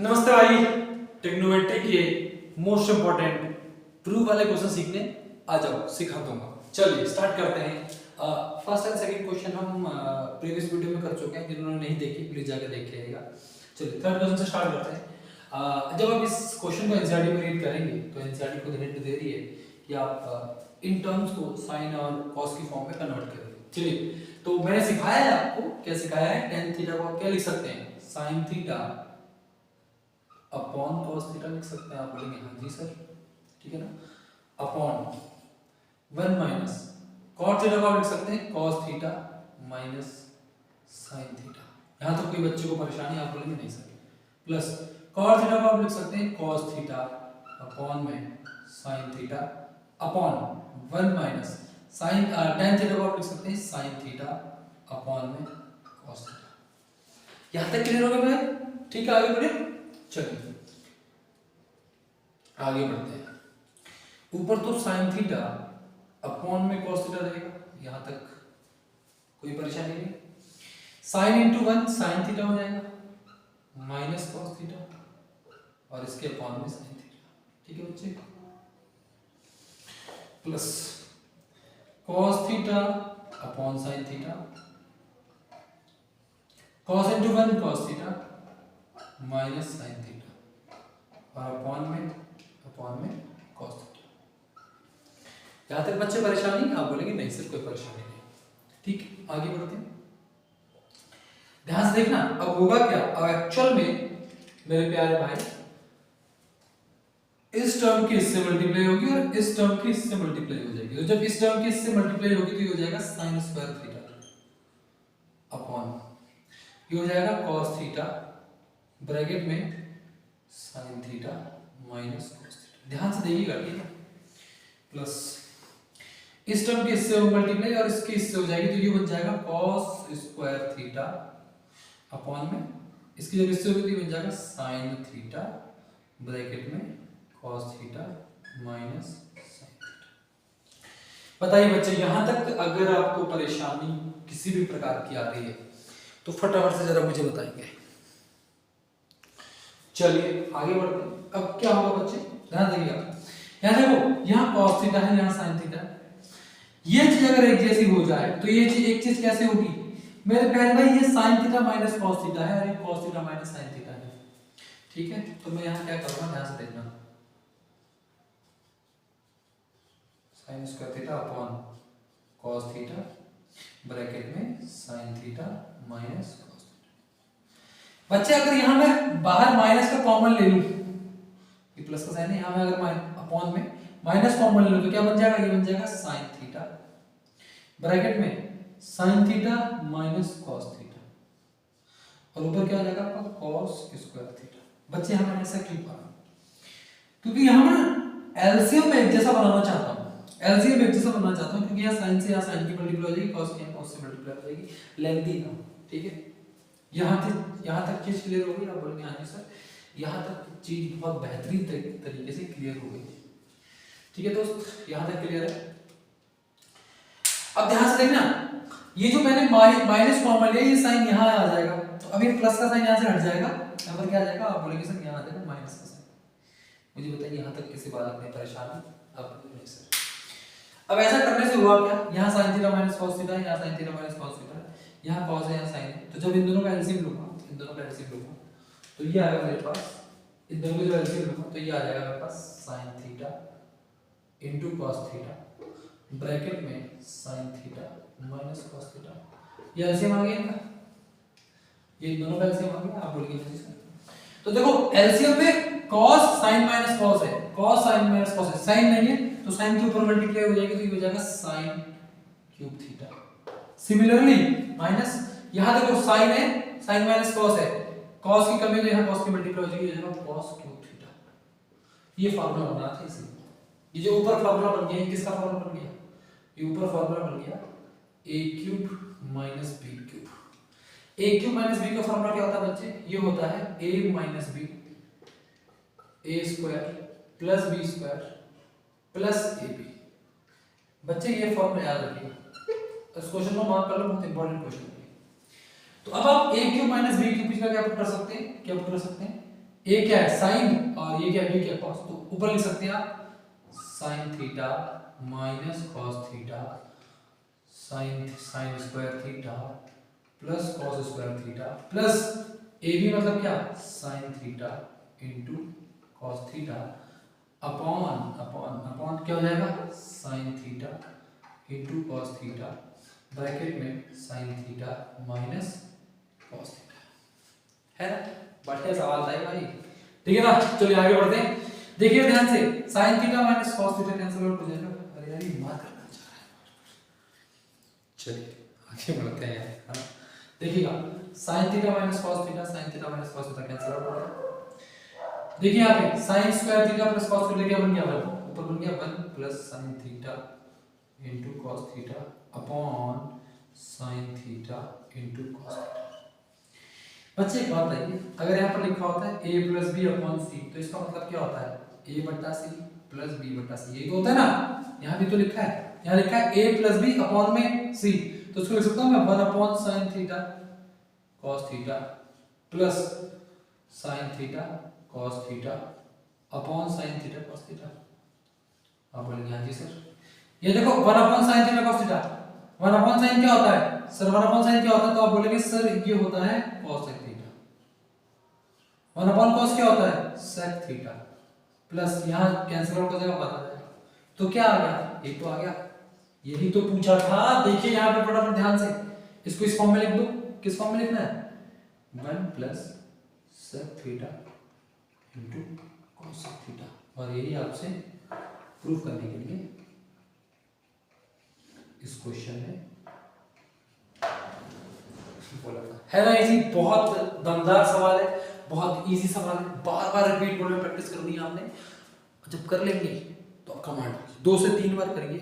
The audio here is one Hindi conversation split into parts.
नमस्ते भाई, टेक्नोमेट्री के मोस्ट इंपॉर्टेंट प्रूफ वाले क्वेश्चन सीखने आ जाओ, सिखा दूंगा। चलिए स्टार्ट करते हैं। फर्स्ट एंड सेकंड क्वेश्चन हम प्रीवियस वीडियो में कर चुके हैं, जिन्होंने नहीं देखी प्लीज जाके देखिएगा। चलिए थर्ड क्वेश्चन से स्टार्ट करते हैं। जब आप इस क्वेश्चन को एनसीईआरटी में रीड करेंगे तो एनसीईआरटी को हिंट दे रही है कि आप इन टर्म्स को साइन और कॉस की फॉर्म में कन्वर्ट करेंगे। चलिए तो मैंने सिखाया है आपको, क्या सिखाया है, tan थीटा को आप क्या लिख सकते हैं, sin theta upon cos theta लिख सकते हैं। आप बोलेंगे हाँ जी सर, ठीक है ना, अपॉन 1 माइनस cos थीटा को आप लिख सकते हैं cos theta minus sin theta. यहाँ तक कोई बच्चे को परेशानी, आप बोलेंगे नहीं सर, प्लस cos थीटा को आप लिख सकते हैं cos थीटा अपॉन में sin theta upon 1 minus sin tan theta को आप लिख सकते हैं sin थीटा अपॉन में cos थीटा। यहाँ तक क्लियर हो गया भाई? ठीक है, आगे बढ़े। चलिए आगे बढ़ते हैं। ऊपर तो sin थीटा अपॉन में cos थीटा रहेगा, यहां तक कोई परेशानी नहीं। sin इंटू 1 sin थीटा हो जाएगा माइनस cos थीटा और इसके अपॉन में sin थीटा, ठीक है बच्चे, plus cos theta upon sin theta, cos into 1 cos theta minus sin theta और अपॉन में cos थीटा। यहां तक बच्चे परेशानी, आप बोलेंगे नहीं सर कोई परेशानी नहीं, ठीक। आगे बढ़ते हैं, ध्यान से देखना। अब होगा क्या, अब एक्चुअल में मेरे प्यारे भाई इस टर्म की इससे मल्टीप्लाई होगी और इस टर्म की इससे मल्टीप्लाई हो जाएगी। तो जब इस टर्म की इससे मल्टीप्लाई होगी तो ये हो जाएगा sin स्क्वायर थीटा अपॉन ये हो जाएगा cos थीटा ब्रैकेट में sin theta minus cos theta. ध्यान से देखिएगा, ठीक है, प्लस इस टर्म के इससे मल्टीप्लाई और इसके इससे हो जाएगी तो ये बन जाएगा cos स्क्वायर थीटा अपॉन में इसकी जब इससे होगी तो ये बन जाएगा sin थीटा ब्रैकेट में cos theta minus sin theta. बताइए बच्चे, यहां तक अगर आपको परेशानी किसी भी प्रकार की आ रही है तो फटाफट से जरा मुझे बताएंगे। चलिए आगे बढ़ते हैं। अब क्या होगा बच्चे, ध्यान देखिएगा, यहाँ देखो, यहाँ cos थीटा है, यहाँ sin थीटा है। ये चीज अगर एक जैसी हो जाए तो ये चीज एक चीज कैसे होगी मेरे प्यारे भाई, ये sin theta minus cos theta है और ये cos theta minus sin theta है, ठीक है। तो मैं यहाँ क्या करूँगा, ध्यान से देखना, sin square theta upon cos theta bracket में sin theta minus cos theta. बच्चे अगर यहाँ मैं बाहर माइनस का कॉमन ले लूं, ये प्लस का साइन है, यहाँ मैं अगर अपॉन में माइनस कॉमन ले लूं तो क्या बन जाएगा, ये बन जाएगा sin थीटा ब्रैकेट में sin theta minus cos theta और ऊपर क्या आ जाएगा आपका cos स्क्वायर थीटा। बच्चे यहाँ मैंने ऐसा क्यों करा, क्योंकि यहाँ मैं एलसीएम में एक जैसा बनाना चाहता हूँ, एलसीएम एक जैसा बनाना चाहता हूँ, क्योंकि यहाँ sin से यहाँ sin की मल्टीप्लाई हो जाएगी, cos की यहाँ cos से मल्टीप्लाई हो जाएगी, लेंथी ना, ठीक है। यहाँ तक चीज क्लियर हो गई? आप बोलेंगे हाँ जी सर, यहाँ तक चीज बहुत बेहतरीन तरीके से क्लियर हो गई, ठीक है दोस्त, यहाँ तक क्लियर है। अब ध्यान से देखना, ये जो मैंने माइनस कॉमन लिया, ये साइन यहाँ आ जाएगा, तो अब ये प्लस का साइन यहाँ से हट जाएगा, यहाँ पर क्या आ जाएगा, आप बोलेंगे सर यहाँ आ जाएगा माइनस का साइन। मुझे बताइए यहाँ तक किसी बात में परेशानी? आप नहीं सर। अब ऐसा करने से हुआ क्या, यहाँ sin theta minus cos theta है, यहाँ sin theta minus cos theta है, यहाँ cos है, यहाँ sin है, तो जब इन दोनों का एलसीएम लूंगा, इन दोनों का एलसीएम लूंगा तो ये आएगा मेरे पास, इन दोनों का जो एलसीएम लूंगा तो ये आ जाएगा मेरे पास sin theta into cos theta bracket में sin theta minus cos theta. ये एलसीएम आ गया इनका, ये दोनों का एलसीएम आ गया, आप बोलिए सर। तो देखो एलसीएम में cos sin माइनस cos है, cos sin माइनस cos है, sin नहीं है तो sin के ऊपर मल्टीप्लाई हो जाएगी तो ये हो जाएगा sin cube theta. Similarly minus यहां देखो sin है, sin माइनस cos है, cos की कमी तो यहां cos की मल्टीप्लाई हो जाएगी, ये हो जाएगा cos क्यूब थीटा। ये फार्मूला बना था इसी, ये जो ऊपर फार्मूला बन गया, किसका फार्मूला बन गया, ये ऊपर फार्मूला बन गया a cube minus b cube. a cube minus b का फार्मूला क्या होता है बच्चे, ये होता है a minus b a square plus b square plus ab। बच्चे ये फॉर्मूला याद रखिए, इस क्वेश्चन को मार्क कर लो, बहुत इंपॉर्टेंट क्वेश्चन है। तो अब आप a cube minus b cube का क्या पुट कर सकते हैं, क्या पुट कर सकते हैं, ए क्या है साइन और ये क्या बी क्या कॉस, तो ऊपर लिख सकते हैं आप sine theta minus cos theta sine square theta plus cos square theta plus A B मतलब क्या sine theta into cos theta upon upon upon क्या हो जाएगा sine theta into cos theta bracket में sine theta minus cos theta है ना। बढ़िया सवाल था ये भाई, ठीक है ना। चलिए आगे बढ़ते हैं, देखिए ध्यान से sign theta minus cos theta cancel out हो जाएगा। अरे यार ये मार करना चाह रहा है, चलिए आगे बढ़ते हैं है ना। देखिएगा sign theta minus cos theta sign theta minus cos theta cancel out हो गया। देखिए यहाँ पे sign square theta plus cos theta क्या बन गया 1, ऊपर बन गया 1 plus sine theta into cos theta upon sine theta into cos theta. बच्चे एक बात बताइए, अगर यहाँ पर लिखा होता है a प्लस बी अपॉन सी तो इसका मतलब क्या होता है a बट्टा सी प्लस b बट्टा सी, यही तो होता है ना। यहाँ भी तो लिखा है, यहाँ लिखा है a प्लस बी अपॉन में c, तो इसको लिख सकता हूँ मैं 1 upon sine theta cos theta plus sine theta cos theta upon sine theta cos theta. आप बोलेंगे हाँ जी सर, ये देखो 1 upon sine theta cos theta, 1 upon sign क्या होता है सर, 1 अपॉन साइन क्या होता है, तो आप बोलेंगे सर ये होता है कॉस थीटा। 1 अपॉन कॉस क्या होता है सेक थीटा प्लस यहाँ कैंसिल आउट हो जाएगा पता जाएगा, तो क्या आ गया ये तो आ गया, यही तो पूछा था। देखिए यहाँ पे फटाफट ध्यान से इसको इस फॉर्म में लिख दो, किस फॉर्म में लिखना है 1 plus sec theta into cos theta, और यही आपसे प्रूव करने के लिए इस क्वेश्चन में बोला था, है ना। इजी बहुत दमदार सवाल है, बहुत इजी सवाल है, बार बार रिपीट मोड में प्रैक्टिस करनी है आपने। जब कर लेंगे तो आप कमांड 2 से 3 बार करिए,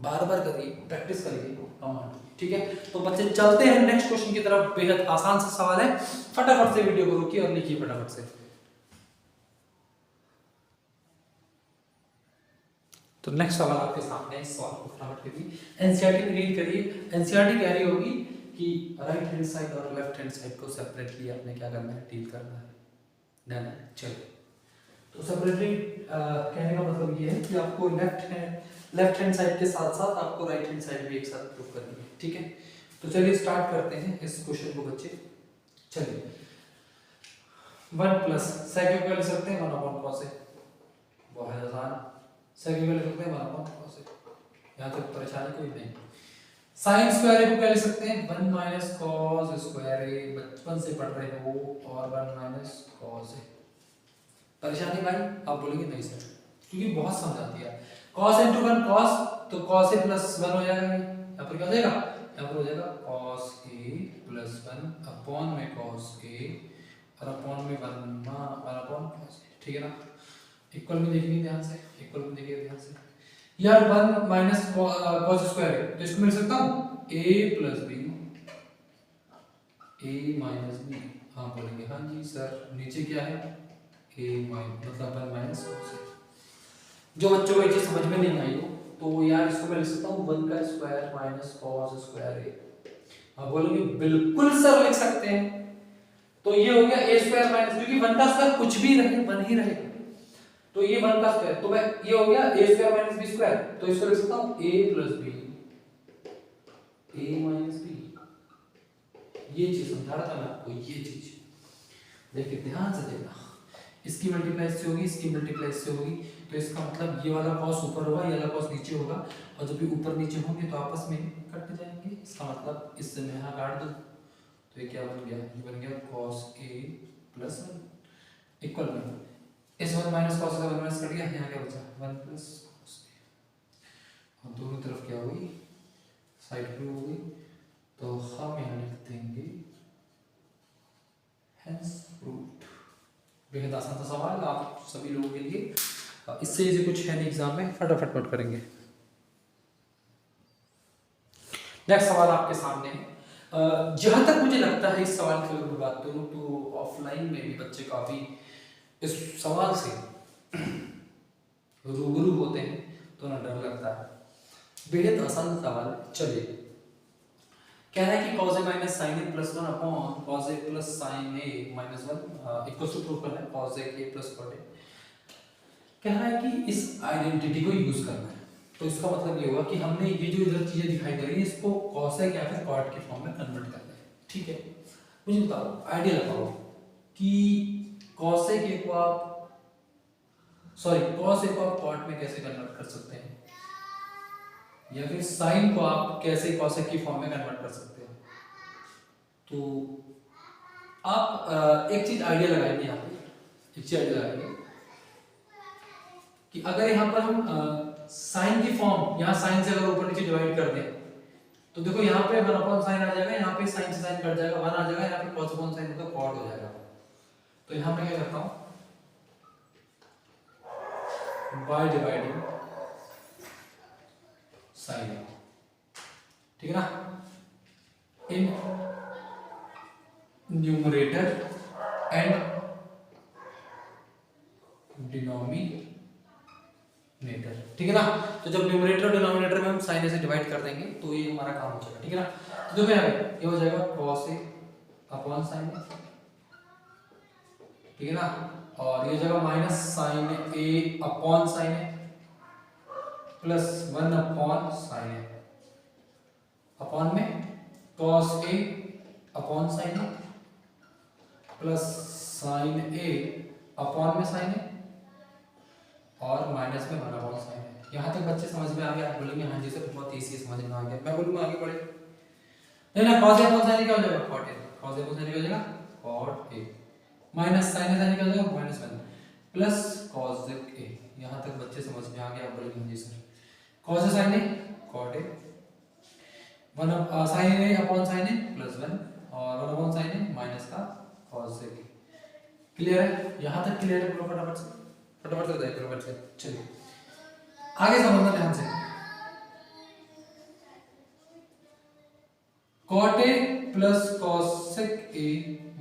बार बार करिए, प्रैक्टिस करिए, कमांड, ठीक है। तो बच्चे चलते हैं नेक्स्ट क्वेश्चन की तरफ, बेहद आसान सा सवाल है, फटाफट से वीडियो को रोकिए और लिखिए फटाफट से। तो नेक्स्ट सवाल आपके सामने है, इस सवाल को फटाफट करिए, एनसीईआरटी रीड करिए। एनसीईआरटी कह रही होगी कि राइट हैंड साइड और लेफ्ट हैंड साइड को सेपरेटली आपने क्या करना है डील करना है, डन है। चलिए तो सेपरेटली कहने का मतलब ये है कि आपको लेफ्ट हैंड साइड के साथ साथ आपको राइट हैंड साइड भी एक साथ प्रूव करनी है, ठीक है। तो चलिए स्टार्ट करते हैं इस क्वेश्चन को बच्चे। चलिए 1 प्लस सेक को लिख सकते हैं 1 अपॉन कॉस ए, बहुत आसान, सेक को लिख सकते हैं 1 अपॉन कॉस ए, यहाँ तक परेशानी कोई नहीं। साइन स्क्वायर ए को क्या लिख सकते हैं 1 माइनस कॉस स्क्वायर ए, बचपन से पढ़ रहे हो, और 1 माइनस कॉस ए। परेशानी भाई आप बोलेंगे नहीं सर, क्योंकि बहुत समझ आती है। cos into 1 cos, तो cos a प्लस 1 हो जाएगा, यहाँ पर क्या हो जाएगा, यहाँ पर हो जाएगा cos a प्लस 1 अपॉन में cos a और अपॉन में 1 अपॉन cos a, ठीक है ना। इक्वल में देखिए ध्यान से, इक्वल में देखिए ध्यान से, यार 1 माइनस cos स्क्वायर है, तो इसको मिल सकता हूँ a plus b, a minus b। हाँ बोलेंगे हाँ जी सर, नीचे क्या है a माइनस मतलब 1 माइनस cos a। जो बच्चों को ये चीज समझ में नहीं आई हो तो यार इसको मैं लिख सकता हूँ 1 का square minus cos square a। आप बोलेंगे बिल्कुल सर लिख सकते हैं, तो ये हो गया a स्क्वायर माइनस, क्योंकि 1 का स्क्वायर कुछ भी रहे 1 ही रहेगा, तो ये 1 का स्क्वायर, तो मैं ये हो गया a square minus b square, तो इसको लिख सकता हूँ a plus b, a minus b। ये चीज समझा रहा था मैं आपको, ये चीज देखिए ध्यान से देखना, इसकी मल्टीप्लाई से होगी, इसकी मल्टीप्लाई से होगी, तो इसका मतलब ये वाला cos ऊपर होगा, ये वाला cos नीचे होगा, और जब भी ऊपर नीचे होंगे तो आपस में कट जाएंगे, इसका मतलब इससे मैं यहाँ काट दूँ, तो ये क्या बन गया, ये बन गया cos a प्लस 1 इक्वल में इस 1 माइनस cos का 1 माइनस कट गया, यहाँ क्या बचा 1 प्लस cos a, और दोनों तरफ क्या होगी साइड प्रूव हो गई, तो हम यहाँ लिख देंगे हेंस प्रूव्ड। बेहद आसान सा सवाल आप सभी लोगों के लिए, इससे इजी कुछ है नहीं एग्जाम में, फटाफट नोट करेंगे। नेक्स्ट सवाल आपके सामने है। जहां तक मुझे लगता है इस सवाल की अगर बात करूं तो ऑफलाइन में भी बच्चे काफी इस सवाल से रूबरू होते हैं तो ना डर लगता है। बेहद आसान सवाल है। चलिए कह रहा है कि cos a minus sine a plus 1 upon cos a plus sine a minus 1 equal to prove करना है cos a के प्लस cot a। कह रहा है कि इस आइडेंटिटी को यूज करना है। तो इसका मतलब ये हुआ कि हमने ये जो इधर चीजें दिखाई दे रही है इसको cos a या फिर cot के फॉर्म में कन्वर्ट करना है। ठीक है, मुझे बताओ आइडिया लगाओ कि cos a को आप cot में कैसे कन्वर्ट कर सकते हैं, या फिर साइन को आप कैसे cos a की फॉर्म में कन्वर्ट कर सकते हैं। तो आप एक चीज आइडिया लगाएंगे यहाँ पे, एक चीज आइडिया लगाएंगे कि अगर यहाँ पर हम साइन की फॉर्म यहाँ साइन से अगर ऊपर नीचे डिवाइड कर दें तो देखो यहाँ पे 1 अपॉन साइन आ जाएगा, यहाँ पे साइन से साइन कट जाएगा, 1 आ जाएगा, यहाँ पे cos अपॉन साइन मतलब cot हो जाएगा। तो यहाँ मैं क्या करता हूँ, बाय डिवाइडिंग साइन, ठीक है ना, इन न्यूमरेटर एंड डिनोमिनेटर, ठीक है ना। तो जब न्यूमरेटर और डिनोमिनेटर में हम साइन से डिवाइड कर देंगे तो ये हमारा काम हो जाएगा, ठीक है ना। तो देखो यहाँ पे ये हो जाएगा cos a upon sine a, ठीक है ना, और ये हो जाएगा minus sine a upon sine a plus 1 upon sine a upon में cos a upon sine a plus sine a upon में साइन a और माइनस में 1 अपॉन साइन a। यहाँ तक बच्चे समझ में आ गया? आप बोलेंगे हाँ जी सर बहुत इजी है, समझ में आ गया। मैं बोलूँगा आगे बढ़े, नहीं ना, cos a upon sine a क्या हो जाएगा, cot a, cos a upon sine a क्या हो जाएगा, cot a minus sine a क्या हो जाएगा, माइनस 1 प्लस cos a। यहाँ तक बच्चे समझ में आ गया? आप बोलेंगे हाँ जी sir, cos a sin a cot a, 1 sin a अपॉन sin a प्लस 1 और 1 अपॉन sin a माइनस का cos a। क्लियर है? यहाँ तक क्लियर है? फटाफट से फटाफट से चलिए आगे समझना ध्यान से। cot a plus cosec a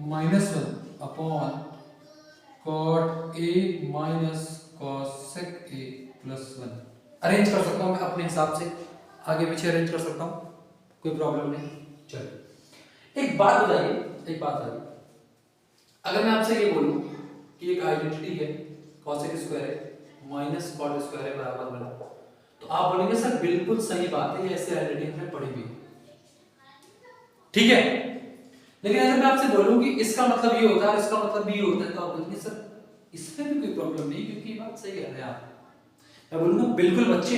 minus 1 upon cot a minus cosec a plus 1 arrange कर सकता हूँ मैं अपने हिसाब से, आगे पीछे अरेंज कर सकता हूँ, कोई प्रॉब्लम नहीं। चलिए एक बात बताइए, अगर मैं आपसे ये बोलूं कि एक आइडेंटिटी है cosec स्क्वायर है माइनस cot स्क्वायर है बराबर बना, तो आप बोलेंगे सर बिल्कुल सही बात है, ऐसे आइडेंटिटी हमने पढ़ी भी, ठीक है। लेकिन अगर मैं आपसे बोलूं कि इसका मतलब ये होता है, इसका मतलब भी ये होता है, तो आप बोलेंगे सर इसमें भी कोई प्रॉब्लम नहीं, क्योंकि ये बात सही कह रहे हैं आप। मैं बोलूंगा बिल्कुल बच्चे,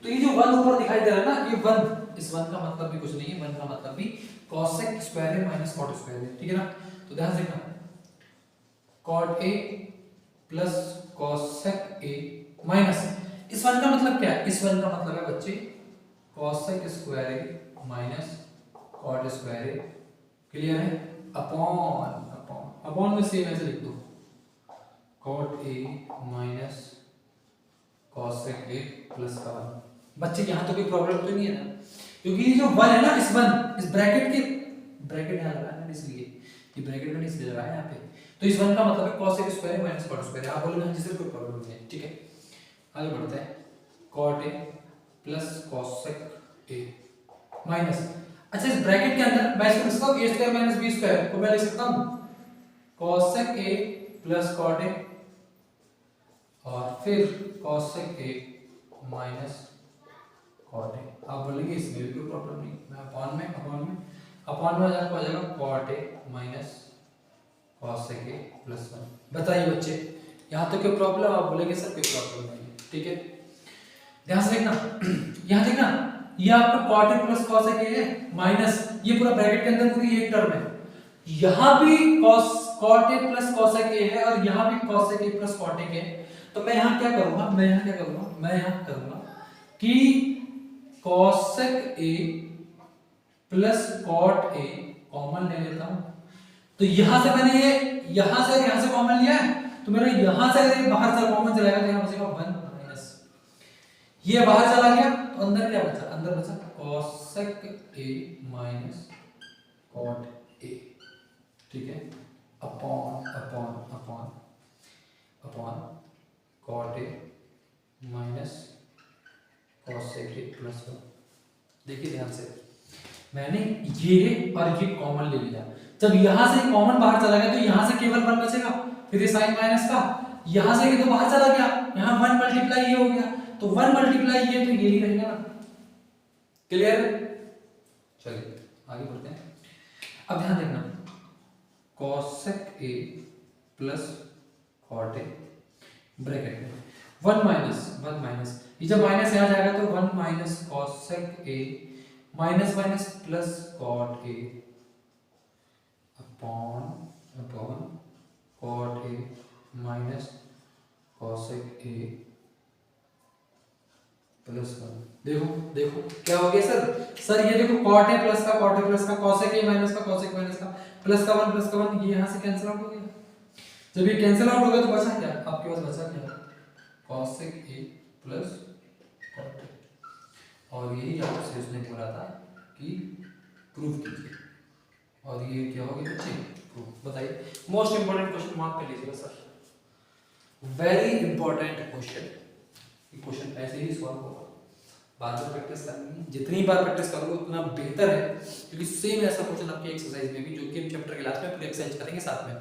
तो ये जो 1 ऊपर दिखाई दे रहा है ना, ये 1, इस 1 का मतलब भी कुछ नहीं है, 1 का मतलब भी cosec स्क्वायर है माइनस cot स्क्वायर है, ठीक है ना। तो ध्यान से देखना, cot a plus cosec a minus इस 1 का मतलब क्या है, इस 1 का मतलब है बच्चे cosec square a minus cot square a, clear है, अपॉन में सेम ऐसे लिख दो, cot a minus cosec a plus का 1। बच्चे यहाँ तो कोई प्रॉब्लम तो नहीं है ना, क्योंकि ये जो 1 है ना, इस 1 इस ब्रैकेट यहाँ लगाया है इसलिए, ये ब्रैकेट मैंने इसलिए लगाया है यहाँ पे, तो इस 1 का मतलब है cosec square minus cot square. आप बोलोगे हाँ जिससे कोई प्रॉब्लम नहीं है, ठीक है। आगे बढ़ते हैं, cot a plus cosec a minus, अच्छा इस ब्रैकेट के अंदर मैं इसको लिख सकता हूँ a square minus b square को मैं लिख सकता हूँ cosec a plus cot a और फिर cosec a minus cot a। आप बोलेंगे इसमें भी कोई प्रॉब्लम नहीं, मैं अपॉन में आ जाएगा cot a minus cosec a plus 1। बताइए बच्चे यहाँ तो कोई प्रॉब्लम? आप बोलेंगे सर कोई प्रॉब्लम नहीं, ठीक है। ध्यान से देखना, यहाँ देखना, ये आपका cot a plus cosec a है माइनस ये पूरा ब्रैकेट के अंदर पूरी एक टर्म है, यहाँ भी cot a plus cosec a है और यहाँ भी cosec a plus cot a है। तो मैं यहाँ क्या करूंगा, मैं यहाँ करूंगा कि cosec a plus cot a common ले लेता हूं, तो यहां से मैंने यहां से कॉमन लिया है, तो मेरा यहां से बाहर से कॉमन चला गया, तो यहां बचेगा 1 माइनस ये बाहर चला गया, तो अंदर क्या बचा, अंदर बचा cosec a minus cot a, ठीक है, upon cot a minus cosec a plus 1। देखिए ध्यान से, मैंने ये और ये कॉमन ले लिया, जब यहां से कॉमन बाहर चला गया तो यहां से केवल 1 बचेगा, फिर ये साइन माइनस का, यहां से ये तो बाहर चला गया, यहां 1 मल्टीप्लाई ये हो गया, तो 1 मल्टीप्लाई ये तो ये ही रहेगा ना। क्लियर? चलिए आगे बढ़ते हैं। अब ध्यान देखना, cosec a plus cot a bracket में 1 माइनस, ये जब माइनस यहाँ जाएगा तो 1 minus cosec a minus minus plus cot a upon cot a minus cosec a plus 1। देखो क्या हो गया सर ये देखो cot a प्लस का cosec a माइनस का प्लस का 1 ये यहाँ से कैंसिल आउट हो गया। जब ये कैंसिल आउट हो गया तो बचा क्या, आपके पास बचा क्या, cosec a plus cot a, और यही आपसे उसने बोला था कि प्रूफ कीजिए, और ये क्या हो गया बच्चे, प्रूफ। बताइए, मोस्ट इंपोर्टेंट क्वेश्चन मार्क कर लीजिएगा सर, वेरी इंपॉर्टेंट क्वेश्चन। ये क्वेश्चन ऐसे ही सॉल्व होगा, बार बार प्रैक्टिस करनी है, जितनी बार प्रैक्टिस करोगे उतना बेहतर है, क्योंकि सेम ऐसा क्वेश्चन आपके एक्सरसाइज में भी, जो कि हम चैप्टर के लास्ट में पूरे एक्सरसाइज करेंगे साथ में।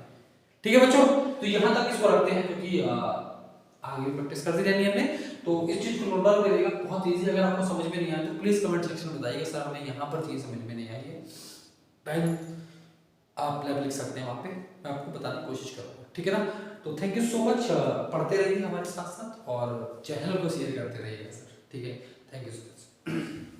ठीक है बच्चों, तो यहां तक इसको रखते हैं, क्योंकि आगे प्रैक्टिस करते रहनी है हमने, तो इस चीज को नोट डाउन करिएगा, बहुत इजी। अगर आपको समझ में नहीं आया तो प्लीज कमेंट सेक्शन में बताइएगा सर हमें यहाँ पर चीज समझ में नहीं आई है, पेन आप लिख सकते हैं वहाँ पे, मैं आपको बताने की कोशिश करूँगा। ठीक है ना, तो थैंक यू सो मच, पढ़ते रहिए हमारे साथ साथ और चैनल को शेयर करते रहिएगा सर। ठीक है, थैंक यू सो मच।